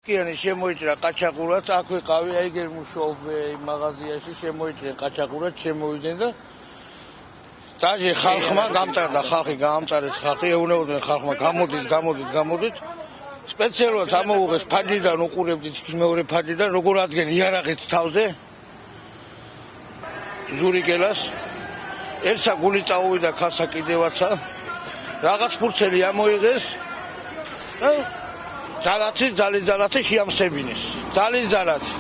კიანი შემოიჭრა ყაჩაღურად, აქ ვიყავი, აი გერ მუშაობ მაღაზიაში, შემოიჭრა ყაჩაღურად, შემოვიდნენ და დაჟე ხალხმა გამტარდა, ხალხი გაამტარეს, ხალხი ეუბნებოდნენ ხალხმა, გამოდით. სპეციალურად ამოუღეს ფაჯიდან უყურებდით მეორე ფაჯიდან, როგორ ადგენენ იარაღით თავზე. ზურიკელას ერთსა გული წაუვიდა ქალსა კიდევაცა. რაღაც ფურცელი ამოიღეს. ძალაცი შეამსებინეს. ძალაცი.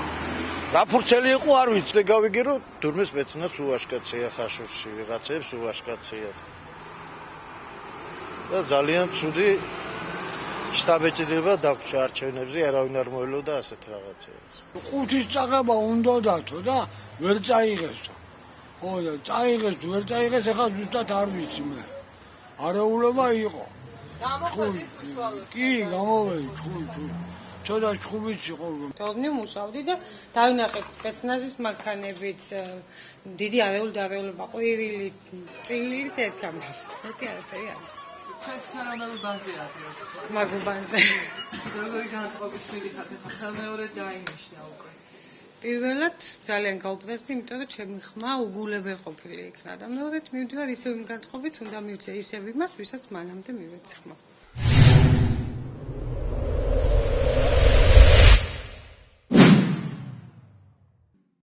რა ფურცელი იყო არ ვიცი. გავიგე რომ დურმე სპეცნაზს უაშკაცია ხაშურში ვიღაცებს უაშკაცია. და ძალიან ცუდი შტაბეჭდება დაგჭა არჩევნებზე არავინ არ მოელოდა ასეთ რაღაცებს. ყუთის წაღება უნდა დათო და ვერ წაიღესო. ხო და წაიღეს თუ ვერ წაიღეს ახლა ზუსტად არ ვიცი მე. არეულობა იყო. გამოვედით უშუალოდ. კი, გამოვედი ჩხუბი. ცოტა ჩხუბიც იყო. თორნი მუშავდი და დავინახეთ სპეცნაზის მანქანებით დიდი არეულობა ყვირილი, წილით ერთგამი. ერთი არაფერი არ არის. თანამედროვე ბაზაზე აზრობთ. მაგუბანზე. როგორი განწყობით მიდიხართ ახლა ხელმეორედ დაინიშნა უკვე. პირველად ძალიან გაუპრესდი, იმიტომ რომ ჩემი ხმა უგულებელ ყოფილი იქნა და მეორედ მივდივარ ისევ იმ განწყობით, უნდა მივცე ისევ იმას, ვისაც მანამდე მივეცი ხმა.